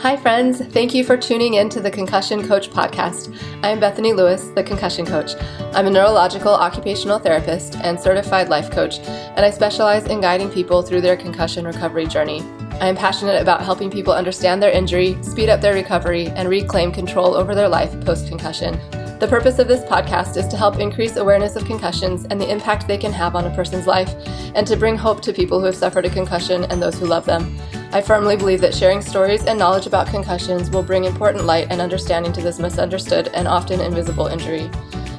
Hi, friends. Thank you for tuning in to the Concussion Coach podcast. I am Bethany Lewis, the Concussion Coach. I'm a neurological occupational therapist and certified life coach, and I specialize in guiding people through their concussion recovery journey. I am passionate about helping people understand their injury, speed up their recovery, and reclaim control over their life post-concussion. The purpose of this podcast is to help increase awareness of concussions and the impact they can have on a person's life, and to bring hope to people who have suffered a concussion and those who love them. I firmly believe that sharing stories and knowledge about concussions will bring important light and understanding to this misunderstood and often invisible injury.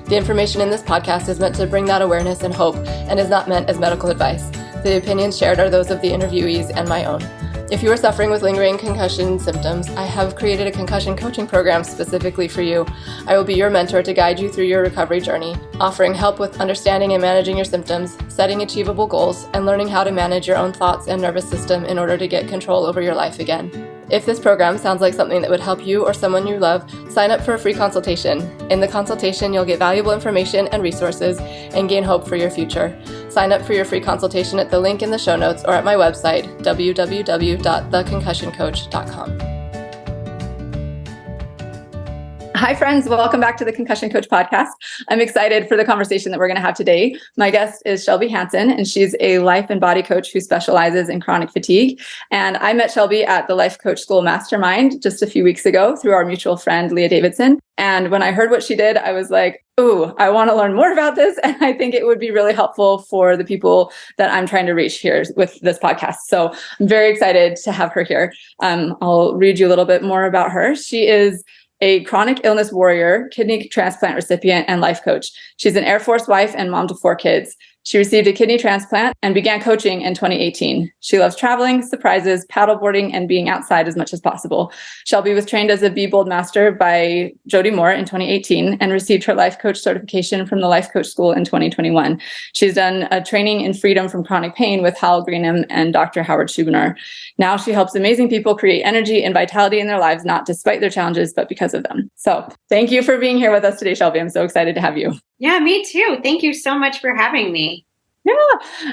The information in this podcast is meant to bring that awareness and hope and is not meant as medical advice. The opinions shared are those of the interviewees and my own. If you are suffering with lingering concussion symptoms, I have created a concussion coaching program specifically for you. I will be your mentor to guide you through your recovery journey, offering help with understanding and managing your symptoms, setting achievable goals, and learning how to manage your own thoughts and nervous system in order to get control over your life again. If this program sounds like something that would help you or someone you love, sign up for a free consultation. In the consultation, you'll get valuable information and resources and gain hope for your future. Sign up for your free consultation at the link in the show notes or at my website, www.theconcussioncoach.com. Hi, friends. Welcome back to the Concussion Coach podcast. I'm excited for the conversation that we're going to have today. My guest is Shelby Hansen, and she's a life and body coach who specializes in chronic fatigue. And I met Shelby at the Life Coach School Mastermind just a few weeks ago through our mutual friend, Leah Davidson. And when I heard what she did, I was like, ooh, I want to learn more about this. And I think it would be really helpful for the people that I'm trying to reach here with this podcast. So I'm very excited to have her here. I'll read you a little bit more about her. She is a chronic illness warrior, kidney transplant recipient, and life coach. She's an Air Force wife and mom to 4 kids. She received a kidney transplant and began coaching in 2018. She loves traveling, surprises, paddleboarding, and being outside as much as possible. Shelby was trained as a Be Bold Master by Jody Moore in 2018 and received her life coach certification from the Life Coach School in 2021. She's done a training in freedom from chronic pain with Hal Greenham and Dr. Howard Schubener. Now she helps amazing people create energy and vitality in their lives, not despite their challenges, but because of them. So thank you for being here with us today, Shelby. I'm so excited to have you. Yeah, me too. Thank you so much for having me. Yeah.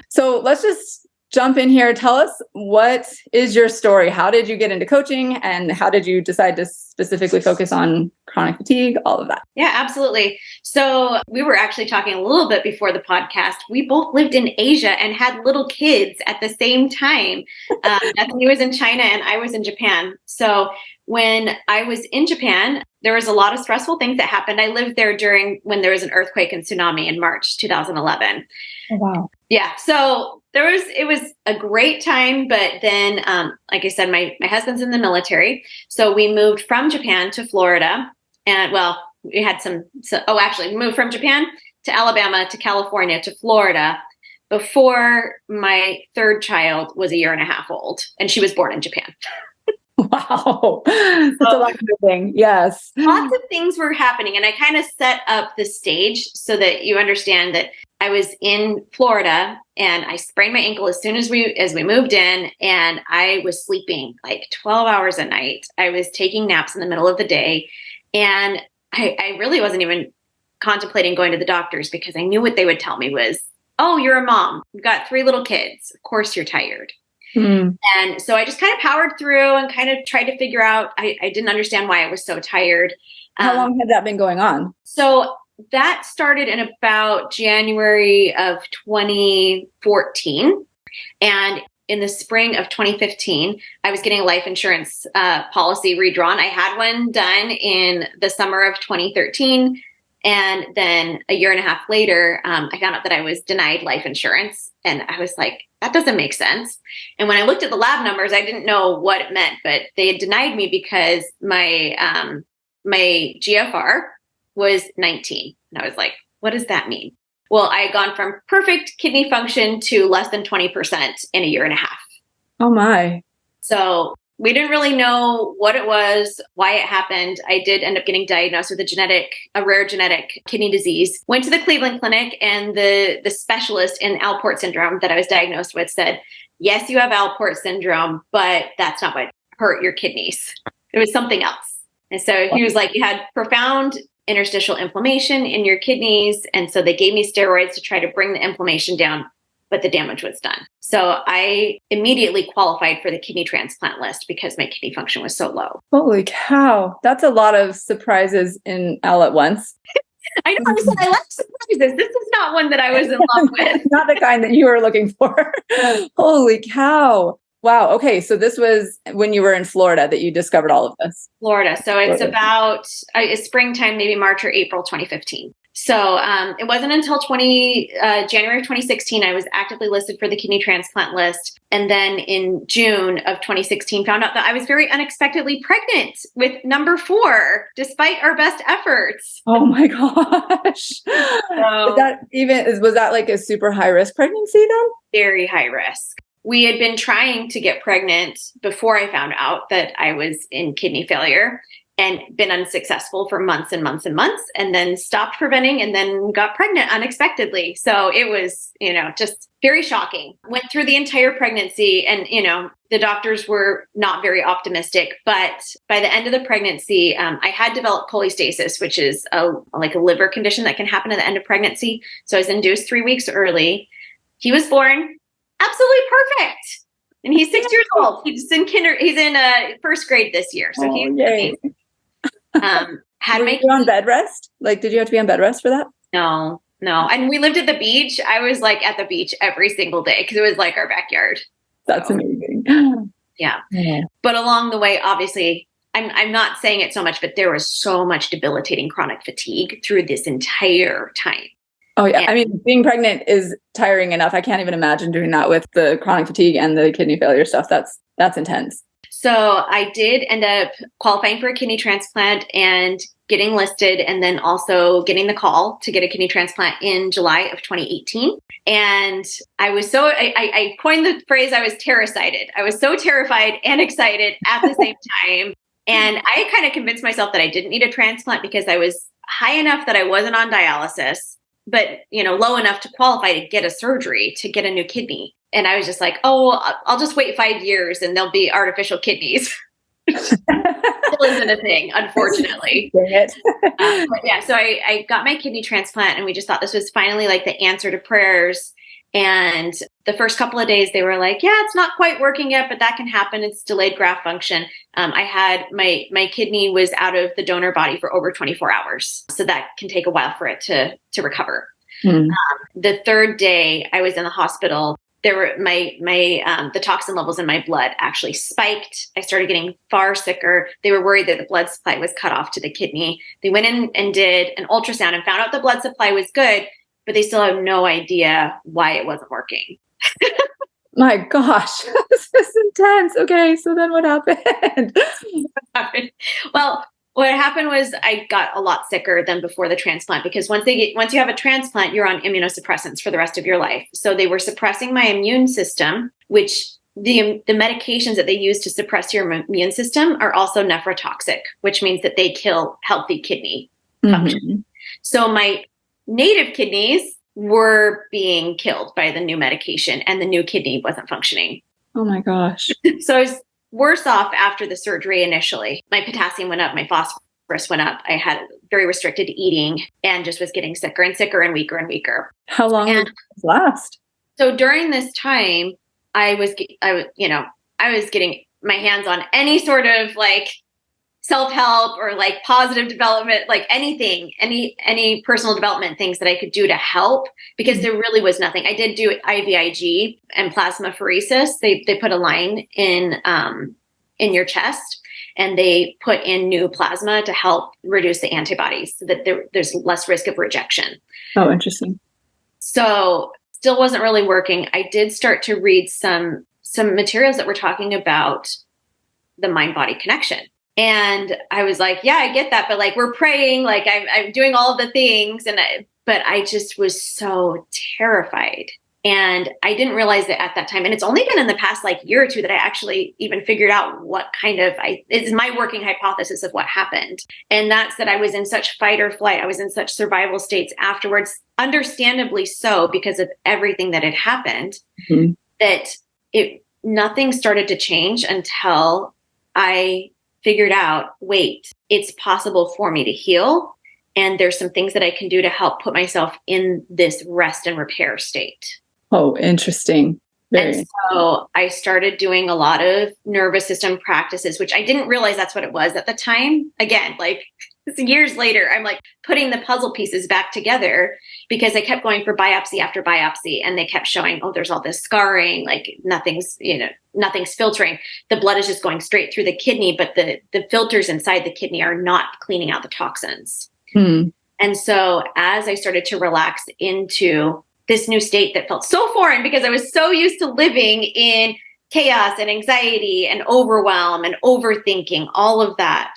So let's just jump in here. Tell us, what is your story? How did you get into coaching, and how did you decide to specifically focus on chronic fatigue, all of that? Yeah, absolutely. So we were actually talking a little bit before the podcast. We both lived in Asia and had little kids at the same time. He was in China and I was in Japan. So when I was in Japan, there was a lot of stressful things that happened. I lived there when there was an earthquake and tsunami in March 2011. Oh, wow. Yeah. So it was a great time, but then, like I said, my husband's in the military. So we moved from Japan to Florida, and we had we moved from Japan to Alabama to California to Florida before my third child was a year and a half old, and she was born in Japan. Wow. That's a lot of thing. Yes. Lots of things were happening, and I kind of set up the stage so that you understand that I was in Florida and I sprained my ankle as soon as we moved in, and I was sleeping like 12 hours a night. I was taking naps in the middle of the day, and I really wasn't even contemplating going to the doctors because I knew what they would tell me was, oh, you're a mom. You've got 3 little kids. Of course you're tired. Mm. And so I just kind of powered through and kind of tried to figure out, I didn't understand why I was so tired. How long had that been going on? So that started in about January of 2014. And in the spring of 2015, I was getting a life insurance policy redrawn. I had one done in the summer of 2013. And then a year and a half later, I found out that I was denied life insurance. And I was like, that doesn't make sense. And when I looked at the lab numbers, I didn't know what it meant, but they had denied me because my GFR was 19. And I was like, what does that mean? Well, I had gone from perfect kidney function to less than 20% in a year and a half. Oh my. So we didn't really know what it was, why it happened. I did end up getting diagnosed with a rare genetic kidney disease. Went to the Cleveland Clinic, and the specialist in Alport syndrome that I was diagnosed with said, yes, you have Alport syndrome, but that's not what hurt your kidneys. It was something else. And so he was like, you had profound interstitial inflammation in your kidneys. And so they gave me steroids to try to bring the inflammation down. but the damage was done. So I immediately qualified for the kidney transplant list because my kidney function was so low. Holy cow. That's a lot of surprises all at once. I know. I said I like surprises. This is not one that I was in love with. Not the kind that you were looking for. Holy cow. Wow. Okay. So this was when you were in Florida that you discovered all of this. Florida. So it's about springtime, maybe March or April 2015. So it wasn't until January of 2016, I was actively listed for the kidney transplant list. And then in June of 2016, found out that I was very unexpectedly pregnant with number 4, despite our best efforts. Oh my gosh. Was that like a super high risk pregnancy then? Very high risk. We had been trying to get pregnant before I found out that I was in kidney failure, and been unsuccessful for months and months and months, and then stopped preventing and then got pregnant unexpectedly. So it was, just very shocking. Went through the entire pregnancy, and, the doctors were not very optimistic, but by the end of the pregnancy, I had developed cholestasis, which is a liver condition that can happen at the end of pregnancy. So I was induced 3 weeks early. He was born absolutely perfect. And he's 6 years old. He's in first grade this year. So he's amazing. Were you on bed rest? Did you have to be on bed rest for that? No. And we lived at the beach. I was at the beach every single day because it was like our backyard. That's amazing. Yeah. But along the way, obviously, I'm not saying it so much, but there was so much debilitating chronic fatigue through this entire time. Oh yeah. Being pregnant is tiring enough. I can't even imagine doing that with the chronic fatigue and the kidney failure stuff. That's intense. So I did end up qualifying for a kidney transplant and getting listed, and then also getting the call to get a kidney transplant in July of 2018. And I was I coined the phrase, I was terrified. I was so terrified and excited at the same time. And I kind of convinced myself that I didn't need a transplant because I was high enough that I wasn't on dialysis, but low enough to qualify to get a surgery to get a new kidney. And I was just like, I'll just wait 5 years and there'll be artificial kidneys. Still isn't a thing, unfortunately. Dang it. So I got my kidney transplant, and we just thought this was finally the answer to prayers. And the first couple of days they were like, yeah, it's not quite working yet, but that can happen. It's delayed graft function. I had my kidney was out of the donor body for over 24 hours. So that can take a while for it to recover. The third day I was in the hospital, there were the toxin levels in my blood actually spiked. I started getting far sicker. They were worried that the blood supply was cut off to the kidney. They went in and did an ultrasound and found out the blood supply was good, but they still have no idea why it wasn't working. My gosh, this is intense. Okay, so then what happened? Well, what happened was I got a lot sicker than before the transplant, because once you have a transplant, you're on immunosuppressants for the rest of your life. So they were suppressing my immune system, which the medications that they use to suppress your immune system are also nephrotoxic, which means that they kill healthy kidney function. So my native kidneys were being killed by the new medication, and the new kidney wasn't functioning. Oh my gosh. So I was worse off after the surgery initially. My potassium went up, my phosphorus went up. I had very restricted eating and just was getting sicker and sicker and weaker and weaker. How long did this last? So during this time, I was getting my hands on any sort of self-help or positive development, anything, any personal development things that I could do to help, because there really was nothing. I did do IVIG and plasmapheresis. They put a line in your chest, and they put in new plasma to help reduce the antibodies so that there's less risk of rejection. Oh, interesting. So still wasn't really working. I did start to read some materials that were talking about the mind-body connection. And I was like, yeah, I get that. But we're praying, I'm doing all of the things. But I just was so terrified. And I didn't realize that at that time. And it's only been in the past year or two that I actually even figured out what kind of, is my working hypothesis of what happened. And that's that I was in such fight or flight. I was in such survival states afterwards, understandably so, because of everything that had happened, that nothing started to change until I figured out, wait, it's possible for me to heal. And there's some things that I can do to help put myself in this rest and repair state. Oh, interesting. And so I started doing a lot of nervous system practices, which I didn't realize that's what it was at the time. Again, like years later, I'm like putting the puzzle pieces back together because I kept going for biopsy after biopsy and they kept showing, oh, there's all this scarring, like nothing's filtering. The blood is just going straight through the kidney, but the filters inside the kidney are not cleaning out the toxins. And so as I started to relax into this new state that felt so foreign because I was so used to living in chaos and anxiety and overwhelm and overthinking, all of that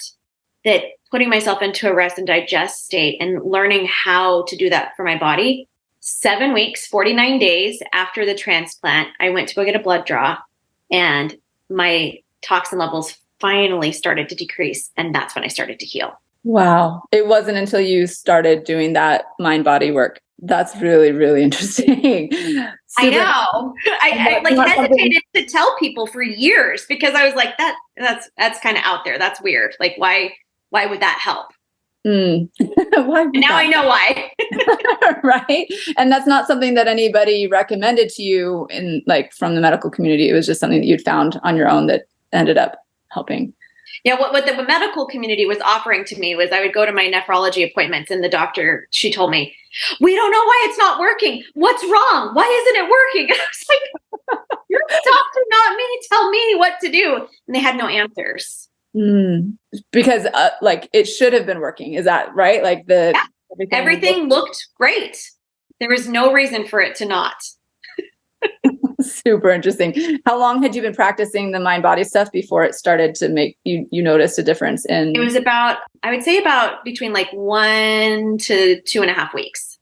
putting myself into a rest and digest state and learning how to do that for my body. 7 weeks, 49 days after the transplant, I went to go get a blood draw and my toxin levels finally started to decrease. And that's when I started to heal. Wow. It wasn't until you started doing that mind-body work. That's really, really interesting. I know. I like hesitated to tell people for years because I was like, that's kind of out there. That's weird. Like, why would that help? Now I know why. Right. And that's not something that anybody recommended to you in like from the medical community. It was just something that you'd found on your own that ended up helping. Yeah, what the medical community was offering to me was I would go to my nephrology appointments and the doctor, she told me, we don't know why it's not working. What's wrong? Why isn't it working? And I was like, you're the doctor, not me. Tell me what to do. And they had no answers. Because like it should have been working. Is that right? Like everything looked great. There was no reason for it to not. Super interesting. How long had you been practicing the mind body stuff before it started to make you noticed a difference in? It was about, I would say about between like 1 to 2.5 weeks.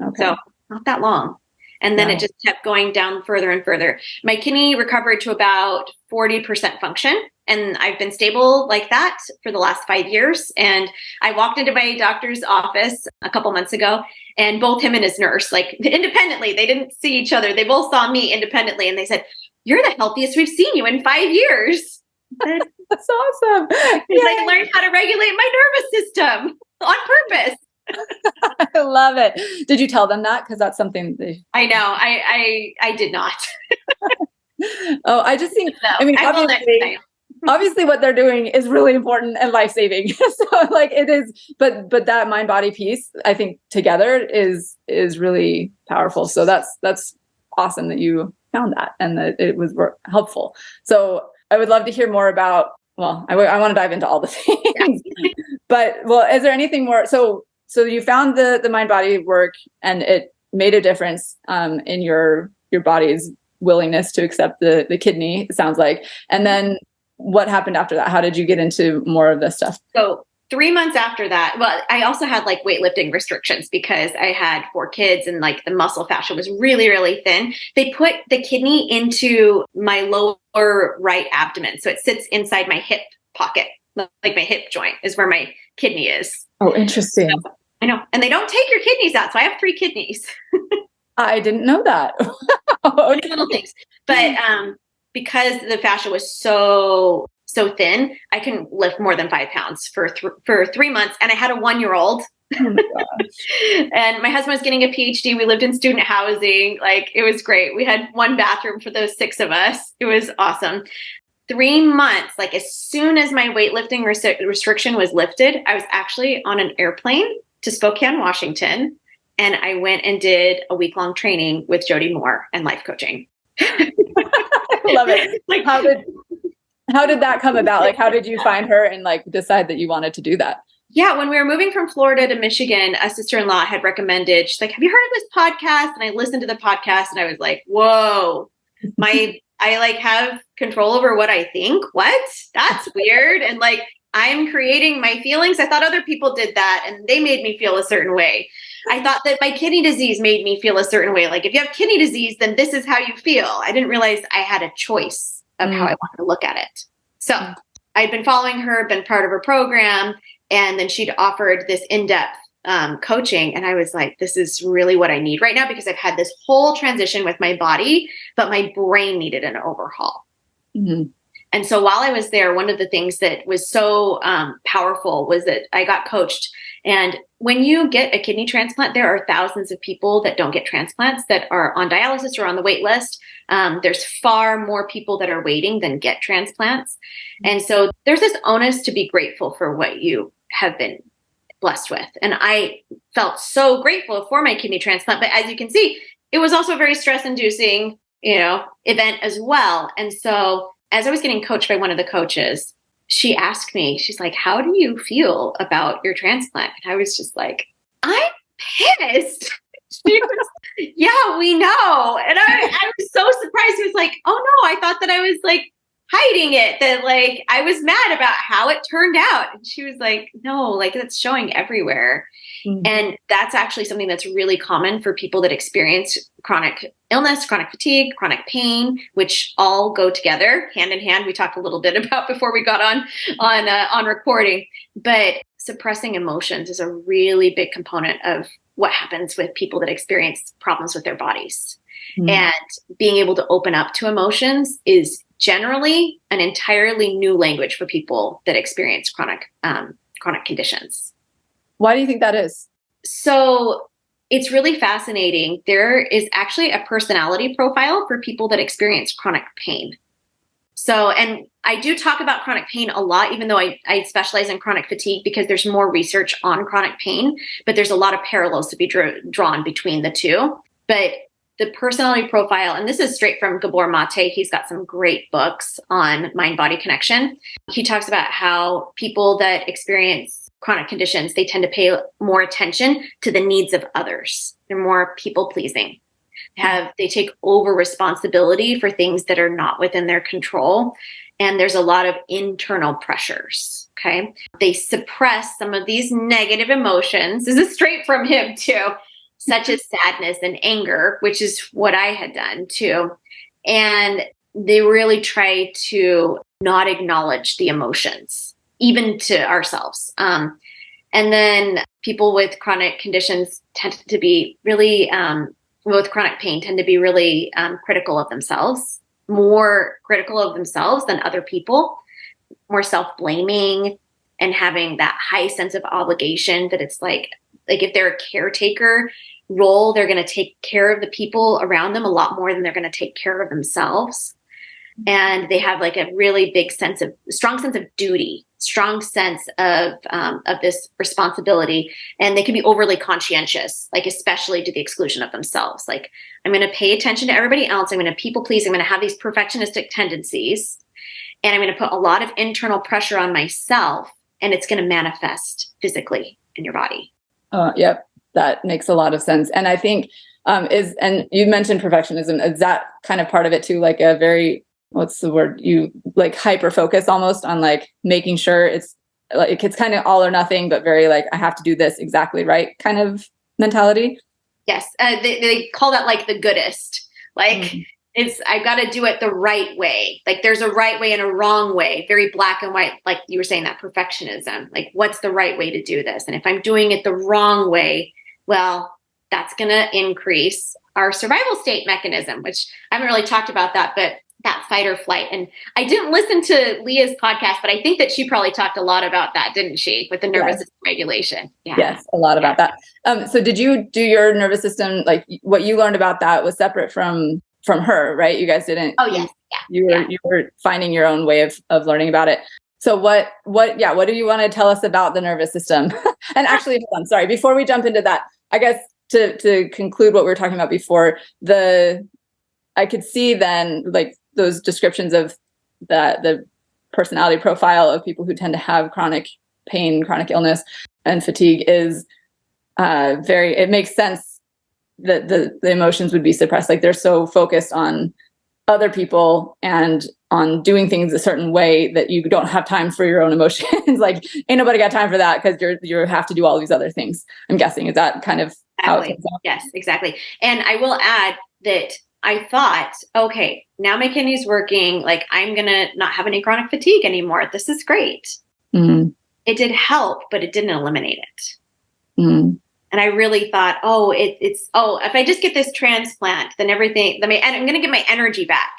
Okay. So not that long. And then it just kept going down further and further. My kidney recovered to about 40% function. And I've been stable like that for the last 5 years. And I walked into my doctor's office a couple months ago and both him and his nurse, like independently, they didn't see each other. They both saw me independently. And they said, you're the healthiest we've seen you in 5 years. That's awesome. Because I learned how to regulate my nervous system on purpose. I love it. Did you tell them that? Because that's something I know. I did not. Oh, I just think, no, I mean, obviously what they're doing is really important and life-saving. So like it is, but that mind body piece, I think together is really powerful. So that's awesome that you found that and that it was helpful. So I would love to hear more about, well, I want to dive into all the things, but well, is there anything more? So you found the mind body work and it made a difference in your body's willingness to accept the kidney, it sounds like. And then what happened after that? How did you get into more of this stuff? So 3 months after that, well, I also had like weightlifting restrictions because I had 4 kids and like the muscle fascia was really, really thin. They put the kidney into my lower right abdomen. So it sits inside my hip pocket, like my hip joint is where my kidney is. Oh, interesting. So, I know. And they don't take your kidneys out. So I have 3 kidneys. I didn't know that. Okay. Little things. But because the fascia was so thin, I couldn't lift more than 5 pounds for 3 months. And I had a 1-year-old. Oh my gosh. And my husband was getting a PhD. We lived in student housing. Like it was great. We had 1 bathroom for those 6 of us. It was awesome. 3 months, like as soon as my weightlifting restriction was lifted, I was actually on an airplane to Spokane, Washington. And I went and did a week-long training with Jody Moore and life coaching. I love it. Like how did that come about? Like, how did you find her and like decide that you wanted to do that? Yeah. When we were moving from Florida to Michigan, a sister-in-law had recommended, she's like, have you heard of this podcast? And I listened to the podcast and I was like, whoa, I like have control over what I think. What? That's weird. And like, I'm creating my feelings. I thought other people did that and they made me feel a certain way. I thought that my kidney disease made me feel a certain way. Like if you have kidney disease, then this is how you feel. I didn't realize I had a choice of how I wanted to look at it. So I'd been following her, been part of her program, and then she'd offered this in-depth coaching. And I was like, this is really what I need right now because I've had this whole transition with my body, but my brain needed an overhaul. Mm-hmm. And so while I was there, one of the things that was so powerful was that I got coached And when you get a kidney transplant, there are thousands of people that don't get transplants that are on dialysis or on the wait list. There's far more people that are waiting than get transplants. And so there's this onus to be grateful for what you have been blessed with. And I felt so grateful for my kidney transplant. But as you can see, it was also a very stress-inducing, event as well. And so as I was getting coached by one of the coaches, she asked me, she's like, how do you feel about your transplant? And I was just like, I'm pissed. She was, yeah, we know. And I was so surprised. She was like, oh no, I thought that I was like hiding it, that like I was mad about how it turned out. And she was like, no, like that's showing everywhere. Mm-hmm. And that's actually something that's really common for people that experience chronic illness, chronic fatigue, chronic pain, which all go together hand in hand. We talked a little bit about before we got on recording, but suppressing emotions is a really big component of what happens with people that experience problems with their bodies. Mm-hmm. And being able to open up to emotions is generally an entirely new language for people that experience chronic conditions. Why do you think that is? So it's really fascinating. There is actually a personality profile for people that experience chronic pain. So, and I do talk about chronic pain a lot, even though I specialize in chronic fatigue because there's more research on chronic pain, but there's a lot of parallels to be drawn between the two. But the personality profile, and this is straight from Gabor Mate. He's got some great books on mind-body connection. He talks about how people that experience chronic conditions, they tend to pay more attention to the needs of others. They're more people-pleasing. They take over responsibility for things that are not within their control. And there's a lot of internal pressures, okay? They suppress some of these negative emotions. This is straight from him too, such as sadness and anger, which is what I had done too. And they really try to not acknowledge the emotions, even to ourselves. And then people with chronic conditions tend to be really, with chronic pain, tend to be really critical of themselves, more critical of themselves than other people, more self-blaming, and having that high sense of obligation that it's like if they're a caretaker role, they're going to take care of the people around them a lot more than they're going to take care of themselves. And they have like a really big strong sense of duty, strong sense of this responsibility. And they can be overly conscientious, like especially to the exclusion of themselves. Like, I'm going to pay attention to everybody else. I'm going to people please. I'm going to have these perfectionistic tendencies. And I'm going to put a lot of internal pressure on myself. And it's going to manifest physically in your body. Yep. That makes a lot of sense. And I think and you mentioned perfectionism. Is that kind of part of it too? Like a very, what's the word? You like hyper focus almost on like making sure it's kind of all or nothing, but very like, I have to do this exactly right kind of mentality. Yes. They call that like the goodist. Like I've got to do it the right way. Like there's a right way and a wrong way, very black and white. Like you were saying, that perfectionism, like what's the right way to do this? And if I'm doing it the wrong way, well, that's going to increase our survival state mechanism, which I haven't really talked about that, but that fight or flight. And I didn't listen to Leah's podcast, but I think that she probably talked a lot about that, didn't she? With the nervous system regulation. Yeah. Yes, a lot about that. So did you do your nervous system, like what you learned about that was separate from her, right? You guys didn't. Oh, yes. Yeah. You were finding your own way of learning about it. So what do you want to tell us about the nervous system? And actually, hold on, sorry, before we jump into that, I guess to conclude what we were talking about before, I could see then like those descriptions of the personality profile of people who tend to have chronic pain, chronic illness, and fatigue is it makes sense that the emotions would be suppressed. Like they're so focused on other people and on doing things a certain way that you don't have time for your own emotions. Like ain't nobody got time for that because you have to do all these other things. I'm guessing, is that kind of how it goes? Yes, exactly. And I will add that I thought, okay, now my kidney's working, like I'm going to not have any chronic fatigue anymore. This is great. Mm-hmm. It did help, but it didn't eliminate it. Mm-hmm. And I really thought, if I just get this transplant, then everything, and I'm going to get my energy back.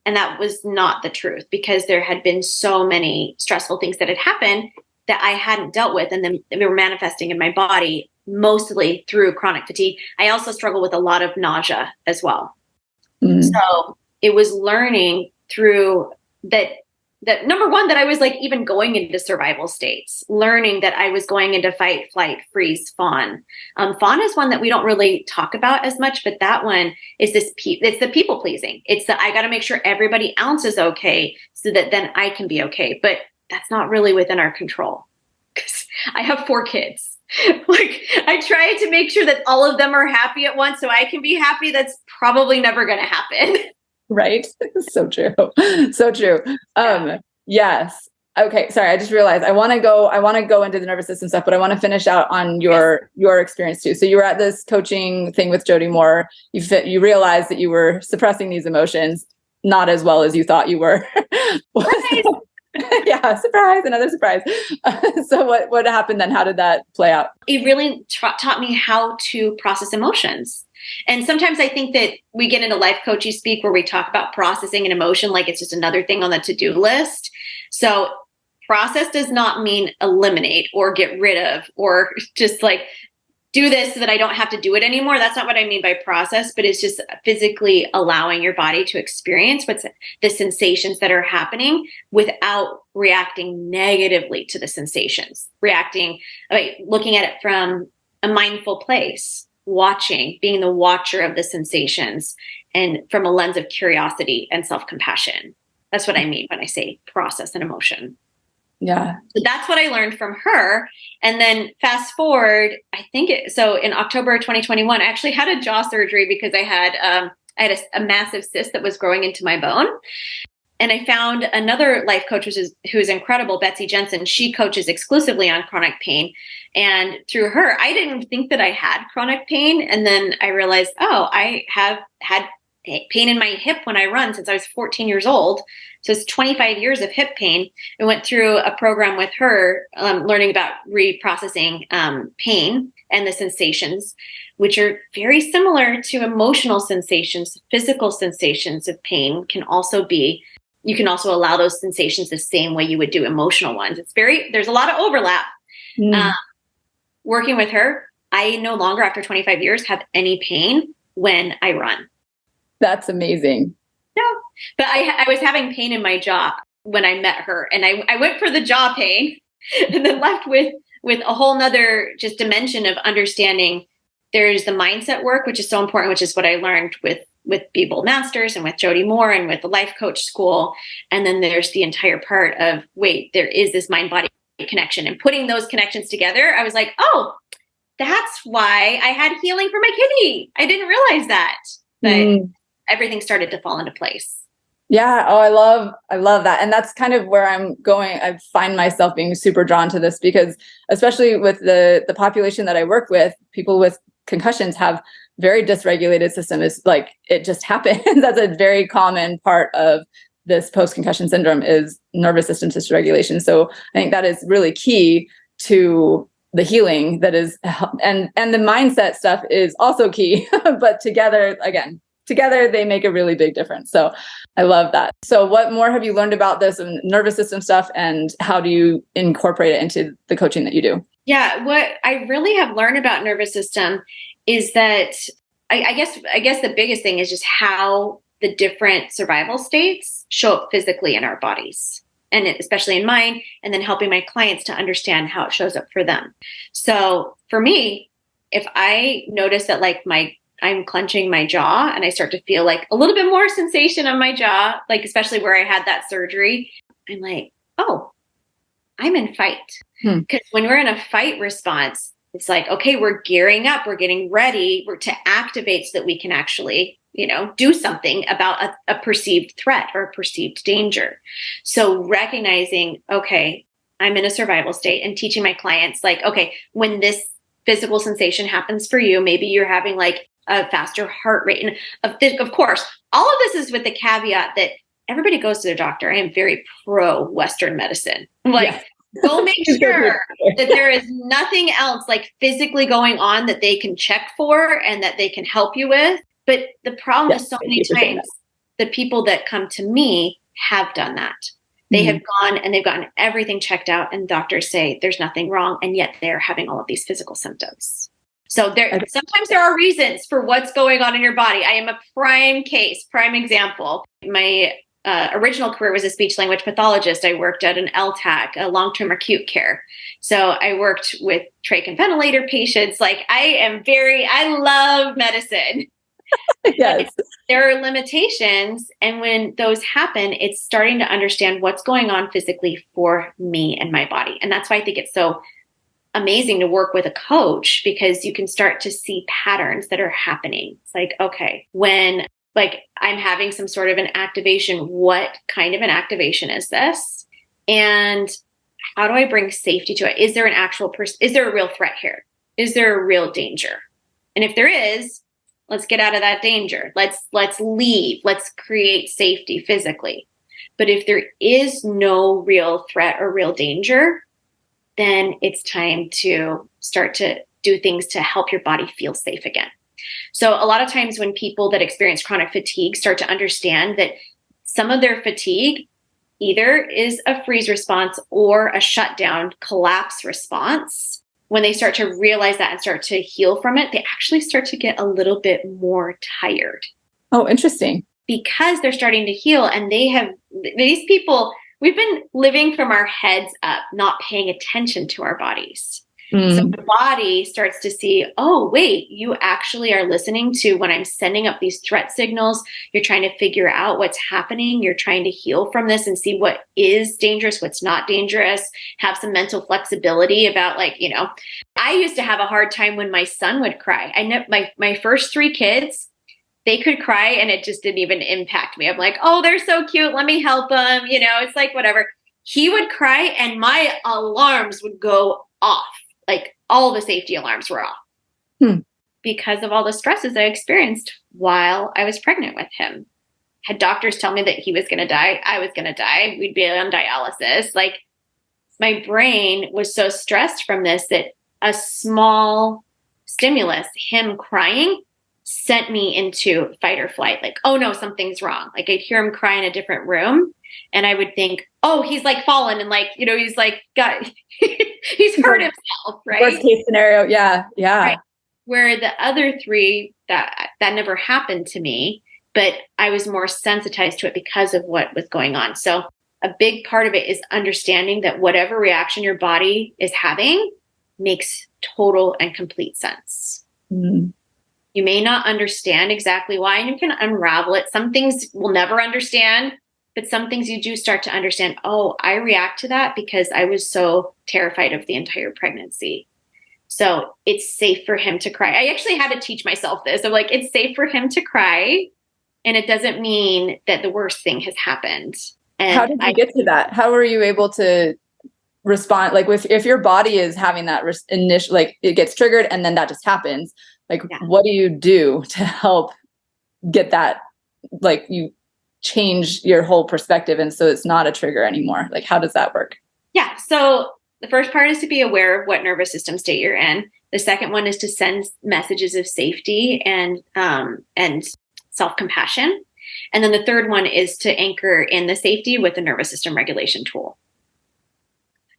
And that was not the truth because there had been so many stressful things that had happened that I hadn't dealt with, and then they were manifesting in my body mostly through chronic fatigue. I also struggle with a lot of nausea as well. So it was learning through that number one, that I was like even going into survival states, learning that I was going into fight, flight, freeze, fawn. Fawn is one that we don't really talk about as much, but that one is it's the people pleasing. It's I got to make sure everybody else is okay so that then I can be okay. But that's not really within our control, because I have 4 kids. Like, I try to make sure that all of them are happy at once so I can be happy. That's probably never going to happen. Right. So true. So true. Yes. Okay. Sorry. I just realized I want to go into the nervous system stuff, but I want to finish out on your experience too. So you were at this coaching thing with Jody Moore. You realized that you were suppressing these emotions not as well as you thought you were. Yeah. Surprise. Another surprise. So what happened then? How did that play out? It really taught me how to process emotions. And sometimes I think that we get into life coaching speak where we talk about processing an emotion like it's just another thing on the to-do list. So process does not mean eliminate or get rid of or just like do this so that I don't have to do it anymore. That's not what I mean by process, but it's just physically allowing your body to experience what's the sensations that are happening without reacting negatively to the sensations, looking at it from a mindful place, watching, being the watcher of the sensations, and from a lens of curiosity and self-compassion. That's what I mean when I say process an emotion. Yeah. So that's what I learned from her. And then fast forward, so in October of 2021, I actually had a jaw surgery because I had a massive cyst that was growing into my bone. And I found another life coach who is incredible, Betsy Jensen. She coaches exclusively on chronic pain. And through her, I didn't think that I had chronic pain. And then I realized, I have had pain in my hip when I run since I was 14 years old. So it's 25 years of hip pain. I went through a program with her, learning about reprocessing pain and the sensations, which are very similar to emotional sensations. Physical sensations of pain you can also allow those sensations the same way you would do emotional ones. There's a lot of overlap. Working with her, I no longer, after 25 years, have any pain when I run. That's amazing. No, but I was having pain in my jaw when I met her, and I went for the jaw pain and then left with a whole nother just dimension of understanding. There's the mindset work, which is so important, which is what I learned with Be Bold Masters and with Jody Moore and with the life coach school. And then there's the entire part of, there is this mind-body connection, and putting those connections together. I was like, oh, that's why I had healing for my kidney. I didn't realize that, but everything started to fall into place. Yeah. Oh, I love that. And that's kind of where I'm going. I find myself being super drawn to this because especially with the population that I work with, people with concussions have very dysregulated system. Is like, it just happens. That's a very common part of this post-concussion syndrome is nervous system dysregulation. So I think that is really key to the healing that is, and the mindset stuff is also key, but together they make a really big difference. So I love that. So what more have you learned about this nervous system stuff, and how do you incorporate it into the coaching that you do? Yeah, what I really have learned about nervous system is that I guess the biggest thing is just how the different survival states show up physically in our bodies, and especially in mine, and then helping my clients to understand how it shows up for them. So for me, if I notice that I'm clenching my jaw and I start to feel like a little bit more sensation on my jaw, like especially where I had that surgery, I'm like, oh, I'm in fight. Because when we're in a fight response, it's like, okay, we're gearing up, we're getting ready to activate so that we can actually, do something about a perceived threat or a perceived danger. So recognizing, okay, I'm in a survival state, and teaching my clients like, okay, when this physical sensation happens for you, maybe you're having like a faster heart rate. And of course, all of this is with the caveat that everybody goes to their doctor. I am very pro Western medicine. Go make sure that there is nothing else like physically going on that they can check for and that they can help you with. But the problem is so many times the people that come to me have done that. They have gone and they've gotten everything checked out, and doctors say there's nothing wrong, and yet they're having all of these physical symptoms. So sometimes there are reasons for what's going on in your body. I am a prime example. My original career was a speech language pathologist. I worked at an LTAC, a long-term acute care. So I worked with trach and ventilator patients. Like I love medicine. Yes. There are limitations. And when those happen, it's starting to understand what's going on physically for me and my body. And that's why I think it's so amazing to work with a coach, because you can start to see patterns that are happening. It's like, okay, when I'm having some sort of an activation, what kind of an activation is this? And how do I bring safety to it? Is there an actual person? Is there a real threat here? Is there a real danger? And if there is, let's get out of that danger. Let's leave. Let's create safety physically. But if there is no real threat or real danger, then it's time to start to do things to help your body feel safe again. So a lot of times when people that experience chronic fatigue start to understand that some of their fatigue either is a freeze response or a shutdown collapse response, when they start to realize that and start to heal from it, they actually start to get a little bit more tired. Oh, interesting. Because they're starting to heal, and these people, we've been living from our heads up, not paying attention to our bodies. So the body starts to see, oh, wait, you actually are listening to when I'm sending up these threat signals. You're trying to figure out what's happening. You're trying to heal from this and see what is dangerous, what's not dangerous, have some mental flexibility about I used to have a hard time when my son would cry. I know my first 3 kids, they could cry and it just didn't even impact me. I'm like, oh, they're so cute. Let me help them. It's like whatever. He would cry and my alarms would go off. Like all the safety alarms were off because of all the stresses I experienced while I was pregnant with him. Had doctors tell me that he was going to die, I was going to die. We'd be on dialysis. Like my brain was so stressed from this that a small stimulus, him crying, sent me into fight or flight. Like, oh no, something's wrong. Like I'd hear him cry in a different room. And I would think, oh, he's like fallen and he's like he's hurt himself, right? Worst case scenario. Yeah. Yeah. Right. Where the other 3, that never happened to me, but I was more sensitized to it because of what was going on. So a big part of it is understanding that whatever reaction your body is having makes total and complete sense. Mm-hmm. You may not understand exactly why, and you can unravel it. Some things we'll never understand. But some things you do start to understand, oh, I react to that because I was so terrified of the entire pregnancy. So it's safe for him to cry. I actually had to teach myself this. I'm like, it's safe for him to cry. And it doesn't mean that the worst thing has happened. And how did you get to that? How were you able to respond? Like if your body is having that initial, it gets triggered and then that just happens. What do you do to help get that, you change your whole perspective, and so it's not a trigger anymore? How does that work? Yeah. So the first part is to be aware of what nervous system state you're in. The second one is to send messages of safety and self-compassion. And then the third one is to anchor in the safety with the nervous system regulation tool.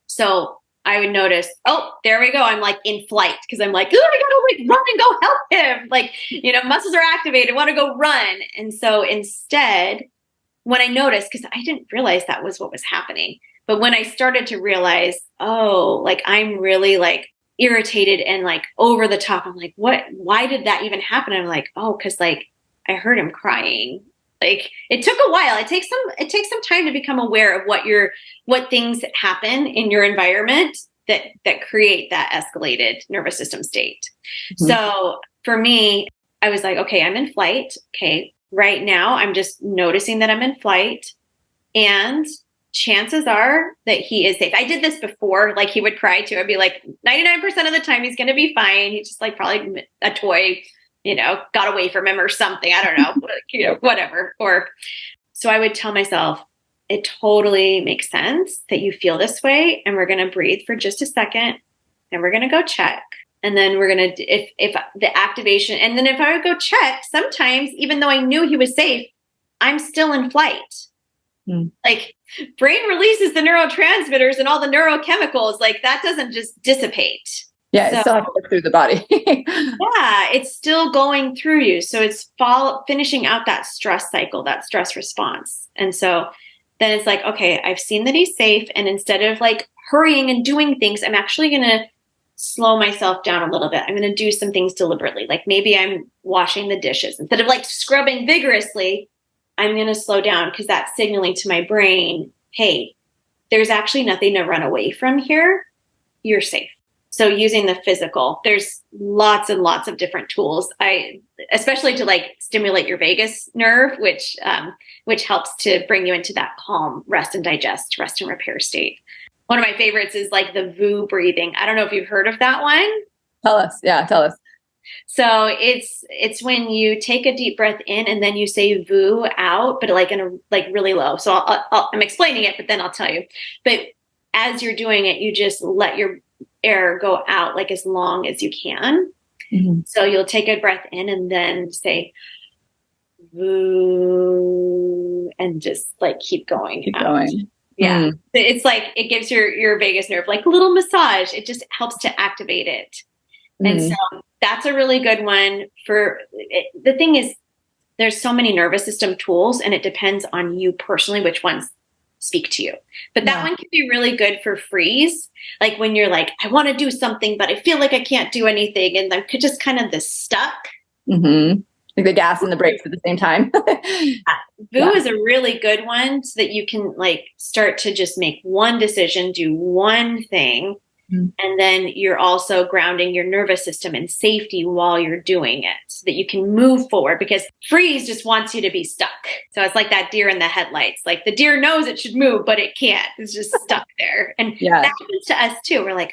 So I would notice, oh, there we go. I'm in flight because I'm I gotta run and go help him. Muscles are activated. I want to go run. And so instead, when I noticed, because I didn't realize that was what was happening, but when I started to realize, oh, I'm really irritated and over the top, I'm like, what? Why did that even happen? I'm like, oh, because I heard him crying. It took a while. It takes some time to become aware of what things happen in your environment that create that escalated nervous system state. Mm-hmm. So for me, I was like, okay, I'm in flight. Okay. Right now, I'm just noticing that I'm in flight, and chances are that he is safe. I did this before, he would cry too. I'd be 99% of the time he's going to be fine. He's just probably a toy, got away from him or something. I don't know, whatever. Or so I would tell myself, it totally makes sense that you feel this way, and we're going to breathe for just a second, and we're going to go check. And then we're going to, if the activation, and then if I would go check, sometimes, even though I knew he was safe, I'm still in flight. Like brain releases the neurotransmitters and all the neurochemicals, like that doesn't just dissipate. Yeah, it still has to work through the body. Yeah, it's still going through you. So it's finishing out that stress cycle, that stress response. And so then it's like, okay, I've seen that he's safe. And instead of like hurrying and doing things, I'm actually going to slow myself down a little bit. I'm going to do some things deliberately. Like maybe I'm washing the dishes. Instead of like scrubbing vigorously, I'm going to slow down because that's signaling to my brain, hey, there's actually nothing to run away from here. You're safe. So using the physical, there's lots and lots of different tools. Especially to like stimulate your vagus nerve, which helps to bring you into that calm, rest and digest, rest and repair state. One of my favorites is like the VU breathing. I don't know if you've heard of that one. Tell us. Yeah, tell us. So it's when you take a deep breath in and then you say VU out, but like in a like really low. So I'm explaining it, but then I'll tell you. But as you're doing it, you just let your air go out like as long as you can. Mm-hmm. So you'll take a breath in and then say VU and just like keep going. Keep going. Yeah. Mm. It's like it gives your vagus nerve like a little massage. It just helps to activate it. Mm. And so that's a really good one for it. The thing is, there's so many nervous system tools and it depends on you personally which ones speak to you. But that one can be really good for freeze. Like when you're like, I want to do something, but I feel like I can't do anything. And I'm just kind of this stuck. Mm-hmm. Like the gas and the brakes at the same time. VU is a really good one so that you can like start to just make one decision, do one thing. Mm-hmm. And then you're also grounding your nervous system in safety while you're doing it so that you can move forward, because freeze just wants you to be stuck. So it's like that deer in the headlights. Like the deer knows it should move, but it can't. It's just stuck there. And that happens to us too. We're like,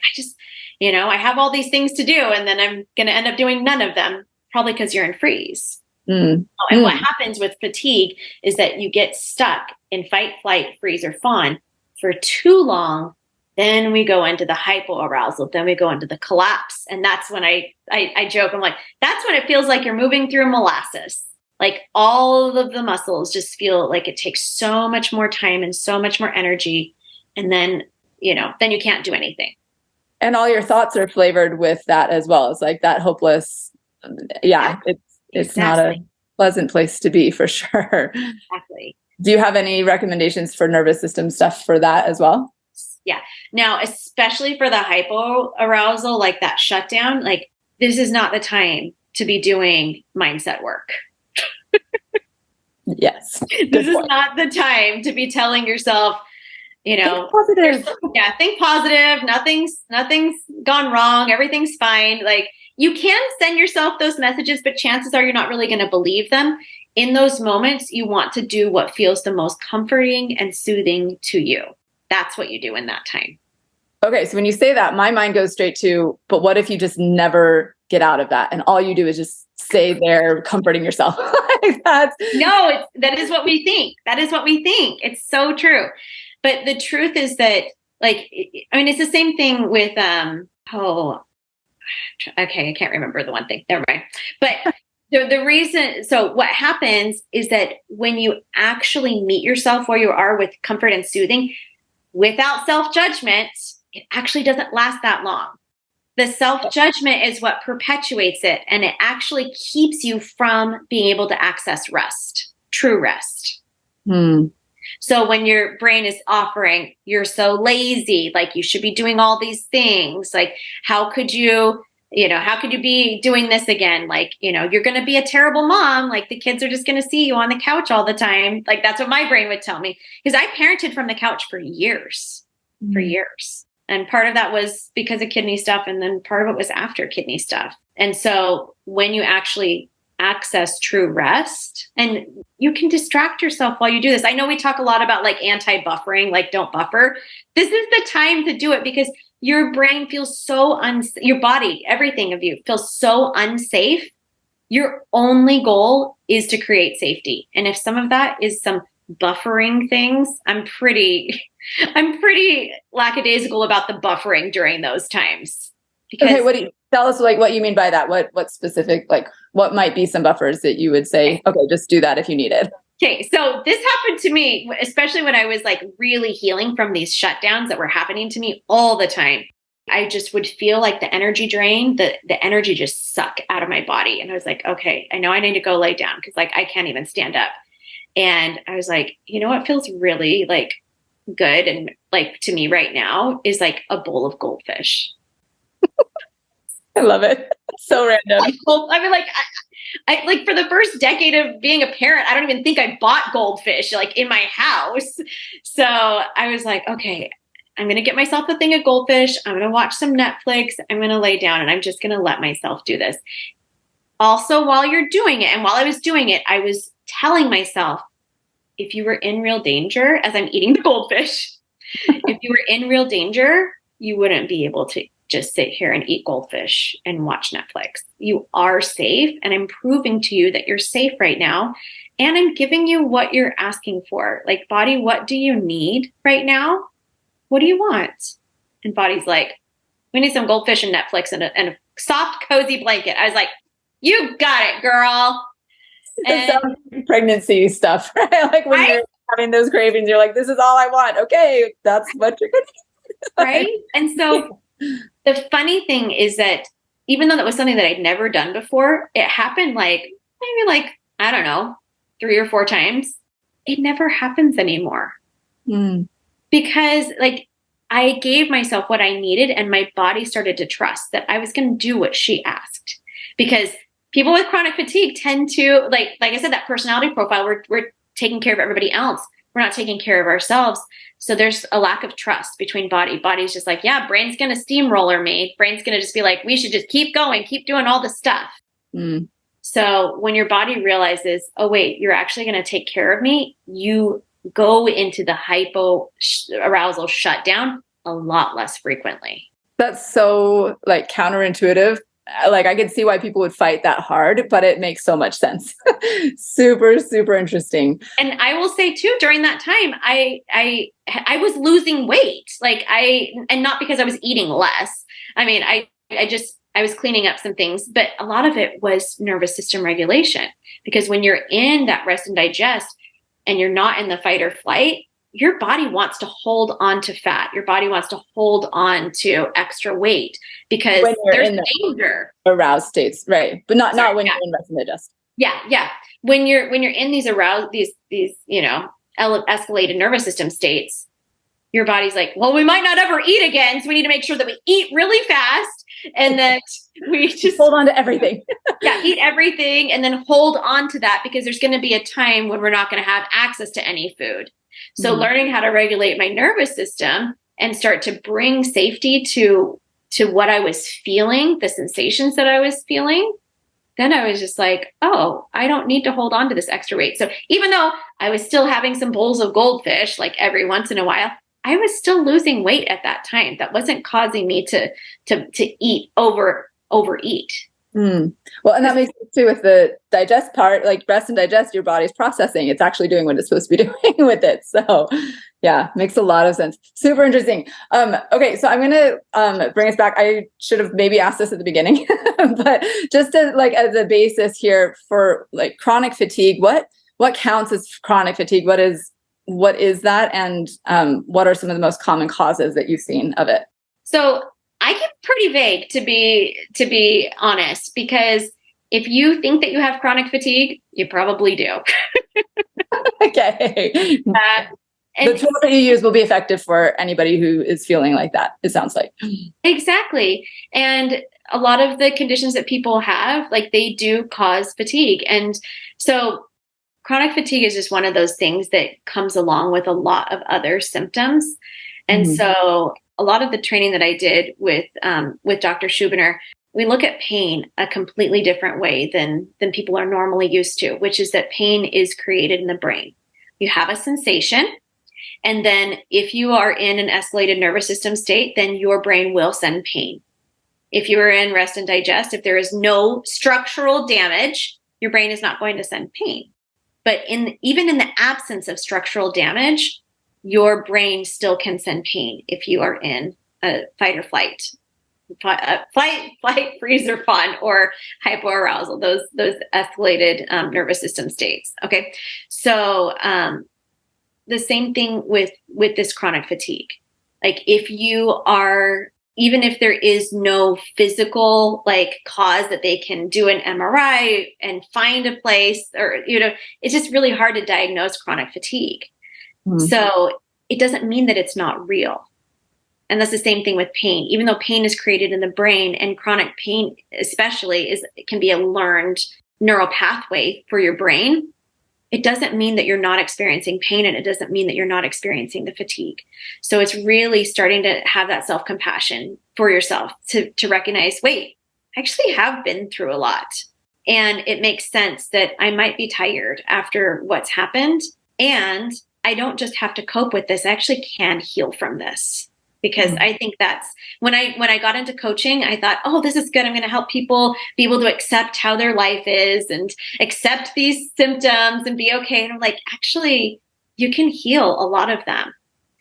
I have all these things to do and then I'm going to end up doing none of them, probably because you're in freeze. Mm. And what happens with fatigue is that you get stuck in fight, flight, freeze, or fawn for too long. Then we go into the hypoarousal. Then we go into the collapse. And that's when I joke. I'm like, that's when it feels like you're moving through molasses. Like all of the muscles just feel like it takes so much more time and so much more energy. And then, then you can't do anything. And all your thoughts are flavored with that as well. It's like that hopeless. Yeah, it's not a pleasant place to be for sure. Exactly. Do you have any recommendations for nervous system stuff for that as well? Yeah. Now, especially for the hypoarousal, like that shutdown, like this is not the time to be doing mindset work. Yes. This is not the time to be telling yourself, think positive. Think positive. Nothing's gone wrong. Everything's fine. Like you can send yourself those messages, but chances are you're not really going to believe them. In those moments, you want to do what feels the most comforting and soothing to you. That's what you do in that time. Okay. So when you say that, my mind goes straight to, but what if you just never get out of that? And all you do is just stay there comforting yourself. That is what we think. That is what we think. It's so true. But the truth is that it's the same thing with, I can't remember the one thing. Never mind. But the reason, so what happens is that when you actually meet yourself where you are with comfort and soothing, without self-judgment, it actually doesn't last that long. The self-judgment is what perpetuates it, and it actually keeps you from being able to access rest, true rest. So when your brain is offering, you're so lazy, like you should be doing all these things, like how could you be doing this again? Like, you're going to be a terrible mom. Like the kids are just going to see you on the couch all the time. Like that's what my brain would tell me, because I parented from the couch for years. And part of that was because of kidney stuff. And then part of it was after kidney stuff. And so when you actually access true rest, and you can distract yourself while you do this. I know we talk a lot about like anti-buffering, like don't buffer. This is the time to do it, because your brain feels your body, everything of you feels so unsafe. Your only goal is to create safety. And if some of that is some buffering things, I'm pretty lackadaisical about the buffering during those times. Okay, tell us what you mean by that? What specific, what might be some buffers that you would say, okay, just do that if you need it? Okay, so this happened to me, especially when I was like really healing from these shutdowns that were happening to me all the time. I just would feel like the energy drain, the energy just suck out of my body. And I was like, okay, I know I need to go lay down because like I can't even stand up. And I was like, you know what feels really like good and like to me right now is like a bowl of goldfish. I love it. So random. I mean, like, I like for the first decade of being a parent, I don't even think I bought goldfish like in my house. So I was like, okay, I'm going to get myself a thing of goldfish. I'm going to watch some Netflix. I'm going to lay down and I'm just going to let myself do this. Also, while you're doing it, and while I was doing it, I was telling myself, if you were in real danger, as I'm eating the goldfish, if you were in real danger, you wouldn't be able to just sit here and eat goldfish and watch Netflix. You are safe, and I'm proving to you that you're safe right now. And I'm giving you what you're asking for. Like, body, what do you need right now? What do you want? And body's like, we need some goldfish and Netflix and a soft, cozy blanket. I was like, you got it, girl. And pregnancy stuff, right? Like when you're having those cravings, you're like, this is all I want. Okay, that's what you're going to do. Right? And so the funny thing is that even though that was something that I'd never done before, it happened like, maybe like, I don't know, 3 or 4 times. It never happens anymore. Because like I gave myself what I needed and my body started to trust that I was going to do what she asked. Because people with chronic fatigue tend to, like I said, that personality profile, we're taking care of everybody else. We're not taking care of ourselves. So there's a lack of trust between body. Body's just like, yeah, brain's going to steamroller me. Brain's going to just be like, we should just keep going, keep doing all the stuff. So when your body realizes, oh, wait, you're actually going to take care of me, you go into the hypo-arousal shutdown a lot less frequently. That's so like counterintuitive. Like I could see why people would fight that hard, but it makes so much sense. Super, super interesting. And I will say too, during that time, I was losing weight, and not because I was eating less. I mean, I was cleaning up some things, but a lot of it was nervous system regulation, because when you're in that rest and digest and you're not in the fight or flight, your body wants to hold on to fat. Your body wants to hold on to extra weight because there's danger. Aroused states, right? But not when you're in rest and digest. Yeah. When you're in these aroused, these escalated nervous system states, your body's like, well, we might not ever eat again, so we need to make sure that we eat really fast and that we just hold on to everything. Eat everything and then hold on to that, because there's going to be a time when we're not going to have access to any food. So learning how to regulate my nervous system and start to bring safety to what I was feeling, the sensations that I was feeling, then I was just like, oh, I don't need to hold on to this extra weight. So even though I was still having some bowls of goldfish, like every once in a while, I was still losing weight at that time. That wasn't causing me to overeat. Well, and that makes sense too with the digest part, like rest and digest, your body's processing. It's actually doing what it's supposed to be doing with it. So yeah, makes a lot of sense. Super interesting. Okay. So I'm going to bring us back. I should have maybe asked this at the beginning, but just as like as a basis here for like chronic fatigue, what counts as chronic fatigue? What is that? And what are some of the most common causes that you've seen of it? So I get pretty vague, to be honest, because if you think that you have chronic fatigue, you probably do. Okay. The tool that you use will be effective for anybody who is feeling like that, it sounds like. Exactly. And a lot of the conditions that people have, like they do cause fatigue. And so chronic fatigue is just one of those things that comes along with a lot of other symptoms. And so a lot of the training that I did with Dr. Schubiner, we look at pain a completely different way than people are normally used to, which is that pain is created in the brain. You have a sensation, and then if you are in an escalated nervous system state, then your brain will send pain. If you are in rest and digest, if there is no structural damage, your brain is not going to send pain. But even in the absence of structural damage, your brain still can send pain if you are in a fight or flight flight, freeze, or fawn, or hypoarousal, those escalated nervous system states. Okay. So the same thing with this chronic fatigue. Like if you are, even if there is no physical like cause that they can do an MRI and find a place, or, it's just really hard to diagnose chronic fatigue. Mm-hmm. So it doesn't mean that it's not real. And that's the same thing with pain. Even though pain is created in the brain, and chronic pain especially can be a learned neural pathway for your brain, it doesn't mean that you're not experiencing pain, and it doesn't mean that you're not experiencing the fatigue. So it's really starting to have that self-compassion for yourself to recognize, wait, I actually have been through a lot. And it makes sense that I might be tired after what's happened. And I don't just have to cope with this. I actually can heal from this. Because I think that's when I got into coaching, I thought, oh, this is good. I'm going to help people be able to accept how their life is and accept these symptoms and be okay. And I'm like, actually, you can heal a lot of them.